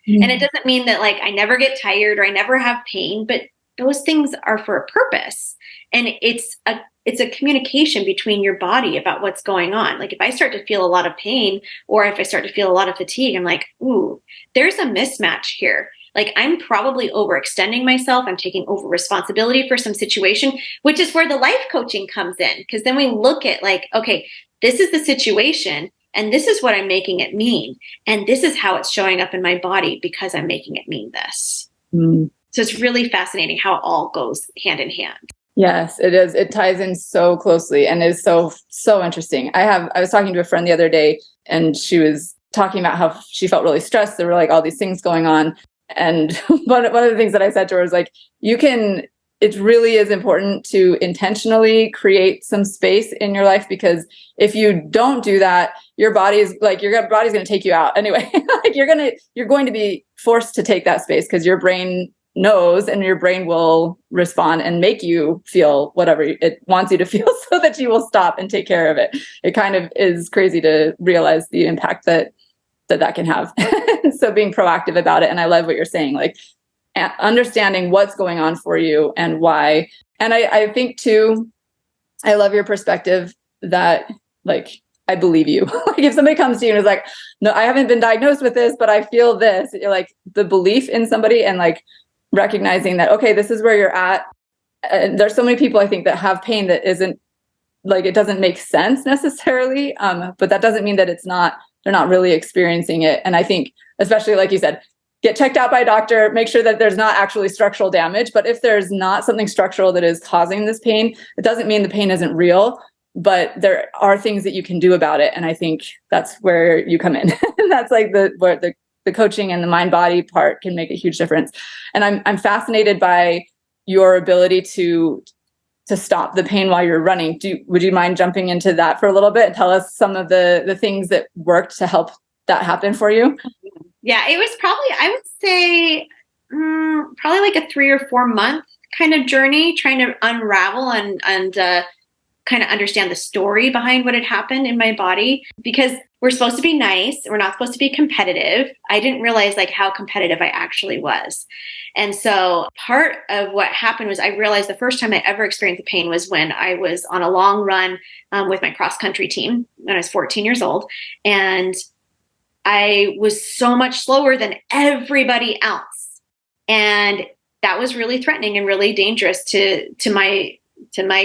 Mm-hmm. And it doesn't mean that like I never get tired or I never have pain, but those things are for a purpose. And it's a communication between your body about what's going on. Like if I start to feel a lot of pain, or if I start to feel a lot of fatigue, I'm like, ooh, there's a mismatch here. Like I'm probably overextending myself. I'm taking over responsibility for some situation, which is where the life coaching comes in. Because then we look at like, okay, this is the situation and this is what I'm making it mean. And this is how it's showing up in my body because I'm making it mean this. Mm. So it's really fascinating how it all goes hand in hand. Yes, it is. It ties in so closely and is so interesting. I was talking to a friend the other day and she was talking about how she felt really stressed. There were like all these things going on. And one of the things that I said to her was like, it really is important to intentionally create some space in your life, because if you don't do that, your body's going to take you out anyway. Like you're going to be forced to take that space because your brain knows, and your brain will respond and make you feel whatever it wants you to feel so that you will stop and take care of it. It kind of is crazy to realize the impact that can have. So being proactive about it. And I love what you're saying, like understanding what's going on for you and why. And I think too, I love your perspective that like, I believe you. Like if somebody comes to you and is like, no, I haven't been diagnosed with this, but I feel this, you're like the belief in somebody and like recognizing that, okay, this is where you're at. And there's so many people I think that have pain that isn't like, it doesn't make sense necessarily. But that doesn't mean that they're not really experiencing it. And I think, especially like you said, get checked out by a doctor, make sure that there's not actually structural damage. But if there's not something structural that is causing this pain, it doesn't mean the pain isn't real, but there are things that you can do about it. And I think that's where you come in. That's like where the coaching and the mind body part can make a huge difference. And I'm fascinated by your ability to stop the pain while you're running. Would you mind jumping into that for a little bit and tell us some of the things that worked to help that happen for you? Yeah, it was probably, I would say, probably like a 3 or 4 month kind of journey, trying to unravel and kind of understand the story behind what had happened in my body, because we're supposed to be nice. We're not supposed to be competitive. I didn't realize like how competitive I actually was. And so part of what happened was I realized the first time I ever experienced the pain was when I was on a long run with my cross country team when I was 14 years old. And I was so much slower than everybody else. And that was really threatening and really dangerous to my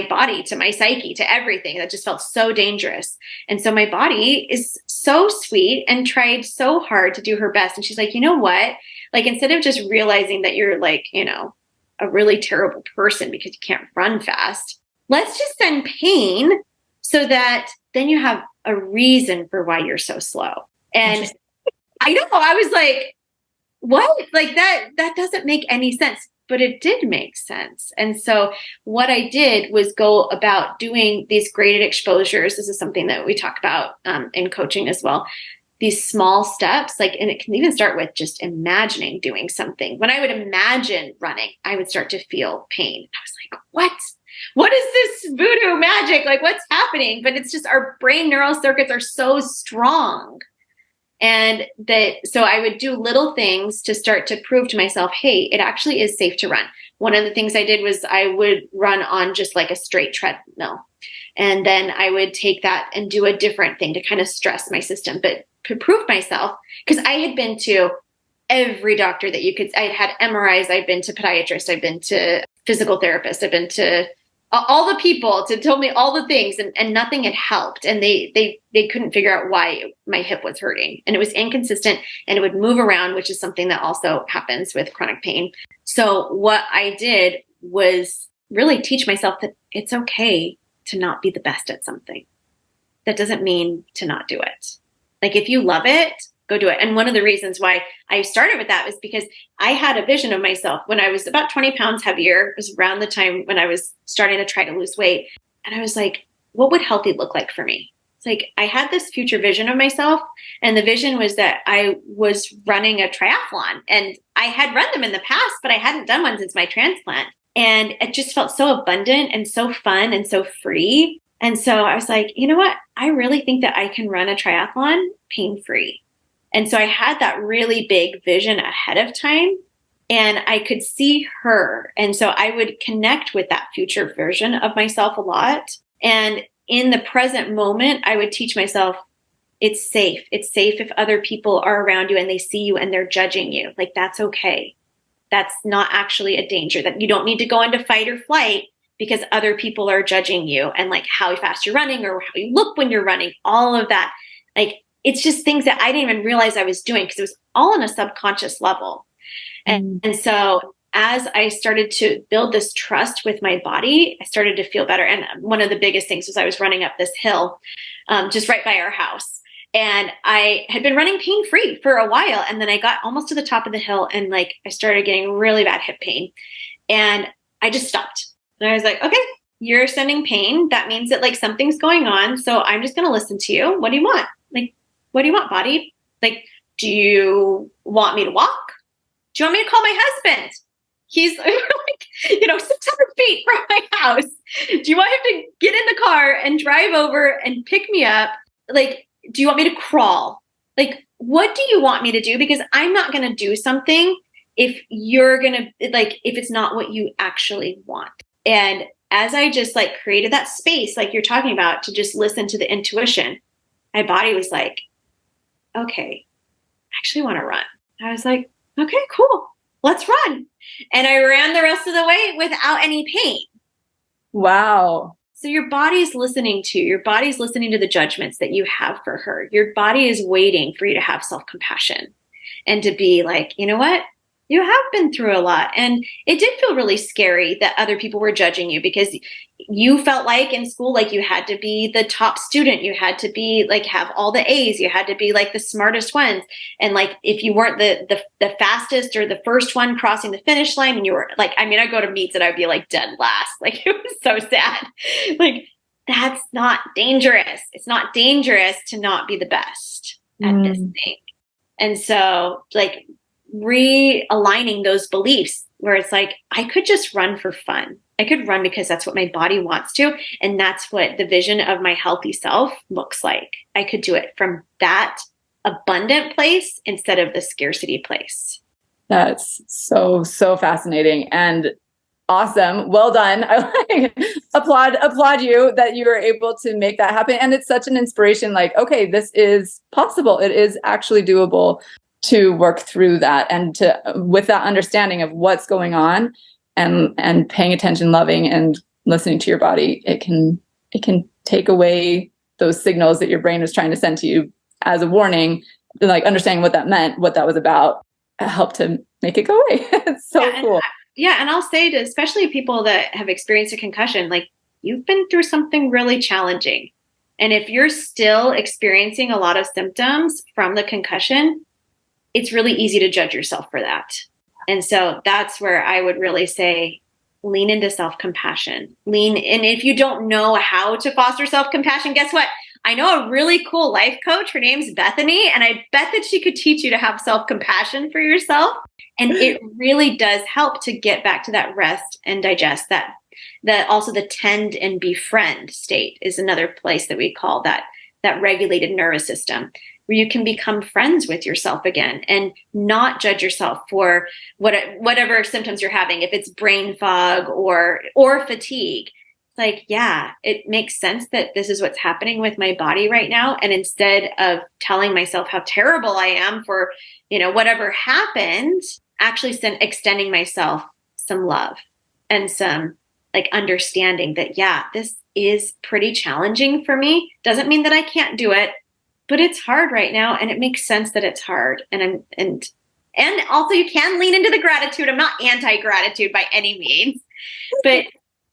body, to my psyche, to everything. That just felt so dangerous. And so my body is so sweet and tried so hard to do her best. And she's like, you know what? Like, instead of just realizing that you're like, a really terrible person because you can't run fast, let's just send pain so that then you have a reason for why you're so slow. And I know, I was like, what? Like that doesn't make any sense. But it did make sense. And so what I did was go about doing these graded exposures. This is something that we talk about in coaching as well. These small steps, and it can even start with just imagining doing something. When I would imagine running, I would start to feel pain. I was like, what? What is this voodoo magic? Like, what's happening? But it's just our brain neural circuits are so strong And so I would do little things to start to prove to myself, hey, it actually is safe to run. One of the things I did was I would run on just like a straight treadmill. And then I would take that and do a different thing to kind of stress my system, but to prove myself, because I had been to every doctor that you could. I had MRIs, I'd been to podiatrists, I'd been to physical therapists, I've been to all the people to tell me all the things, and nothing had helped. And they couldn't figure out why my hip was hurting, and it was inconsistent and it would move around, which is something that also happens with chronic pain. So what I did was really teach myself that it's okay to not be the best at something. That doesn't mean to not do it. Like if you love it, go do it. And one of the reasons why I started with that was because I had a vision of myself when I was about 20 pounds heavier. It was around the time when I was starting to try to lose weight. And I was like, what would healthy look like for me? It's like I had this future vision of myself. And the vision was that I was running a triathlon. And I had run them in the past, but I hadn't done one since my transplant. And it just felt so abundant and so fun and so free. And so I was like, you know what? I really think that I can run a triathlon pain-free. And so I had that really big vision ahead of time, and I could see her. And so I would connect with that future version of myself a lot. And in the present moment, I would teach myself, it's safe. It's safe if other people are around you and they see you and they're judging you. Like, that's okay. That's not actually a danger. That you don't need to go into fight or flight because other people are judging you and like how fast you're running or how you look when you're running, all of that. Like, it's just things that I didn't even realize I was doing because it was all on a subconscious level. And so as I started to build this trust with my body, I started to feel better. And one of the biggest things was I was running up this hill just right by our house. And I had been running pain-free for a while. And then I got almost to the top of the hill and like I started getting really bad hip pain. And I just stopped. And I was like, okay, you're sending pain. That means that like something's going on. So I'm just going to listen to you. What do you want? Like, what do you want, body? Like, do you want me to walk? Do you want me to call my husband? He's like, 600 feet from my house. Do you want him to get in the car and drive over and pick me up? Like, do you want me to crawl? Like, what do you want me to do? Because I'm not going to do something if you're going to, like, if it's not what you actually want. And as I just like created that space, like you're talking about, to just listen to the intuition, my body was like, okay, I actually want to run. I was like, okay, cool. Let's run. And I ran the rest of the way without any pain. Wow. So your body's listening to the judgments that you have for her. Your body is waiting for you to have self-compassion and to be like, you know what? You have been through a lot. And it did feel really scary that other people were judging you because you felt like in school, like you had to be the top student. You had to be like, have all the A's. You had to be like the smartest ones. And like, if you weren't the fastest or the first one crossing the finish line, and you were like, I mean, I go to meets and I'd be like dead last. Like, it was so sad. Like, that's not dangerous. It's not dangerous to not be the best at this thing. And so like, realigning those beliefs where it's like, I could just run for fun. I could run because that's what my body wants to. And that's what the vision of my healthy self looks like. I could do it from that abundant place instead of the scarcity place. That's so fascinating and awesome. Well done. I applaud you that you were able to make that happen. And it's such an inspiration. Like, okay, this is possible. It is actually doable to work through that, and to, with that understanding of what's going on and paying attention, loving and listening to your body, it can take away those signals that your brain was trying to send to you as a warning, like understanding what that meant, what that was about, helped to make it go away. It's so cool. And I'll say to especially people that have experienced a concussion, like, you've been through something really challenging. And if you're still experiencing a lot of symptoms from the concussion, it's really easy to judge yourself for that. And so that's where I would really say, lean into self-compassion. And if you don't know how to foster self-compassion, guess what? I know a really cool life coach. Her name's Bethany. And I bet that she could teach you to have self-compassion for yourself. And it really does help to get back to that rest and digest. That also the tend and befriend state is another place that we call that regulated nervous system. where you can become friends with yourself again and not judge yourself for whatever symptoms you're having. If it's brain fog or fatigue, it's like, yeah, it makes sense that this is what's happening with my body right now. And instead of telling myself how terrible I am for, whatever happened, actually extending myself some love and some like understanding that, yeah, this is pretty challenging for me. Doesn't mean that I can't do it, but it's hard right now. And it makes sense that it's hard. And also you can lean into the gratitude. I'm not anti-gratitude by any means, but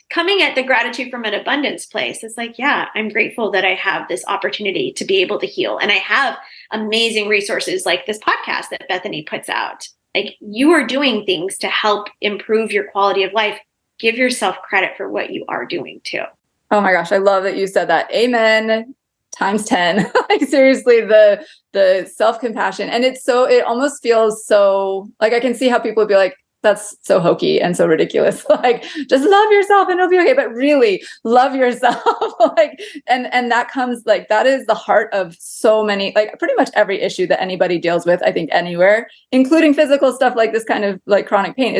coming at the gratitude from an abundance place, it's like, yeah, I'm grateful that I have this opportunity to be able to heal. And I have amazing resources like this podcast that Bethany puts out. Like, you are doing things to help improve your quality of life. Give yourself credit for what you are doing too. Oh my gosh, I love that you said that. Amen. Times 10. Like, seriously, the self-compassion. And it almost feels so, like, I can see how people would be like, that's so hokey and so ridiculous. Like, just love yourself and it'll be okay. But really love yourself. Like, and that comes, like, that is the heart of so many, like, pretty much every issue that anybody deals with, I think, anywhere, including physical stuff like this kind of like chronic pain.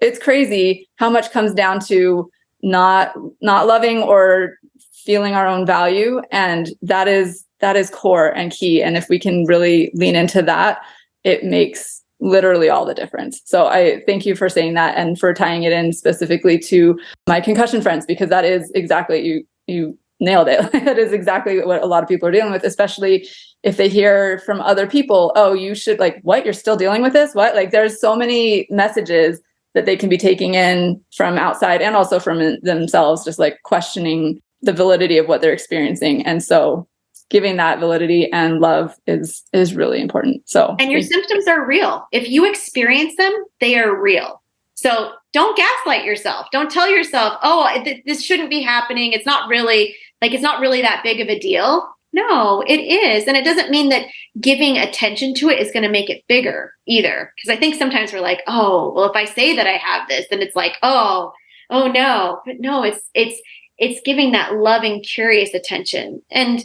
It's crazy how much comes down to not loving or feeling our own value. And that is core and key. And if we can really lean into that, it makes literally all the difference. So I thank you for saying that and for tying it in specifically to my concussion friends, because that is exactly, you nailed it. That is exactly what a lot of people are dealing with, especially if they hear from other people, oh, you should, like, what, you're still dealing with this? What? Like, there's so many messages that they can be taking in from outside and also from themselves, just like questioning the validity of what they're experiencing. And so giving that validity and love is really important. So, and your symptoms are real. If you experience them, they are real. So don't gaslight yourself. Don't tell yourself, oh, this shouldn't be happening. It's not really that big of a deal. No, it is. And it doesn't mean that giving attention to it is going to make it bigger either. Because I think sometimes we're like, oh, well, if I say that I have this, then it's like, oh no. But no, it's giving that loving, curious attention. And,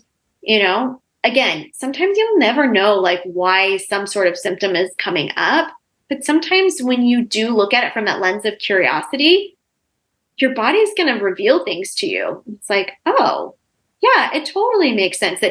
again, sometimes you'll never know like why some sort of symptom is coming up. But sometimes when you do look at it from that lens of curiosity, your body's going to reveal things to you. It's like, oh, yeah, it totally makes sense.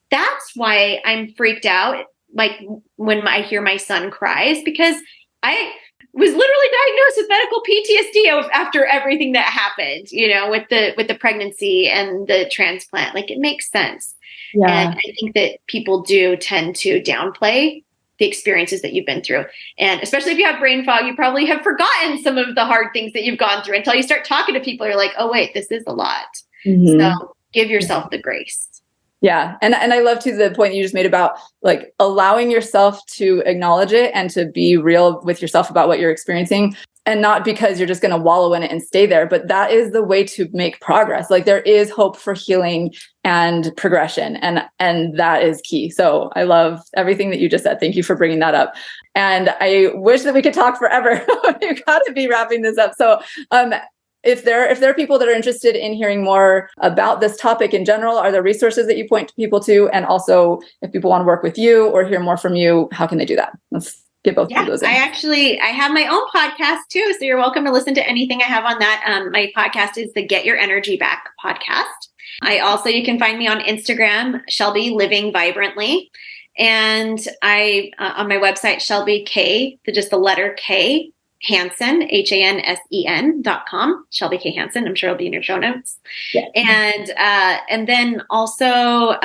That's why I'm freaked out, like when I hear my son cries, because I was literally diagnosed with medical PTSD after everything that happened, with the pregnancy and the transplant. Like, it makes sense. Yeah. And I think that people do tend to downplay the experiences that you've been through. And especially if you have brain fog, you probably have forgotten some of the hard things that you've gone through until you start talking to people. You're like, oh, wait, this is a lot. Mm-hmm. So give yourself the grace. Yeah. And I love to the point that you just made about like allowing yourself to acknowledge it and to be real with yourself about what you're experiencing, and not because you're just going to wallow in it and stay there, but that is the way to make progress. Like, there is hope for healing and progression, and that is key. So I love everything that you just said. Thank you for bringing that up. And I wish that we could talk forever. You've got to be wrapping this up. So, if there are people that are interested in hearing more about this topic in general, are there resources that you point people to? And also, if people want to work with you or hear more from you, how can they do that? Let's get both of those in. I have my own podcast too. So you're welcome to listen to anything I have on that. My podcast is the Get Your Energy Back podcast. You can find me on Instagram, Shelby Living Vibrantly. And on my website, Shelby K, just the letter K, Hansen, HANSEN.com, Shelby K. Hansen. I'm sure it'll be in your show notes. Yeah. And then also,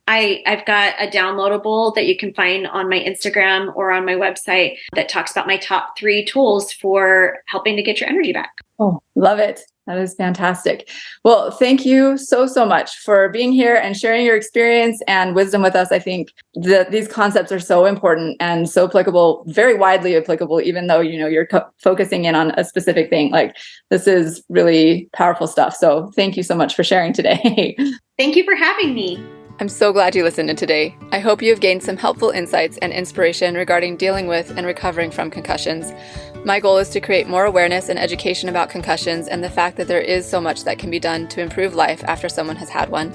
I've got a downloadable that you can find on my Instagram or on my website that talks about my top 3 tools for helping to get your energy back. Oh, love it. That is fantastic. Well, thank you so much for being here and sharing your experience and wisdom with us. I think that these concepts are so important and so applicable, very widely applicable, even though, you're focusing in on a specific thing. Like, this is really powerful stuff. So thank you so much for sharing today. Thank you for having me. I'm so glad you listened in today. I hope you have gained some helpful insights and inspiration regarding dealing with and recovering from concussions. My goal is to create more awareness and education about concussions and the fact that there is so much that can be done to improve life after someone has had one,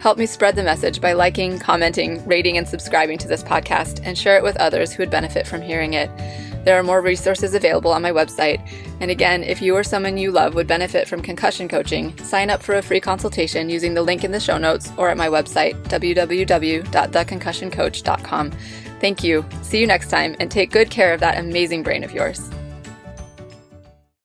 Help me spread the message by liking, commenting, rating, and subscribing to this podcast, and share it with others who would benefit from hearing it. There are more resources available on my website. And again, if you or someone you love would benefit from concussion coaching, sign up for a free consultation using the link in the show notes or at my website, www.theconcussioncoach.com. Thank you. See you next time, and take good care of that amazing brain of yours.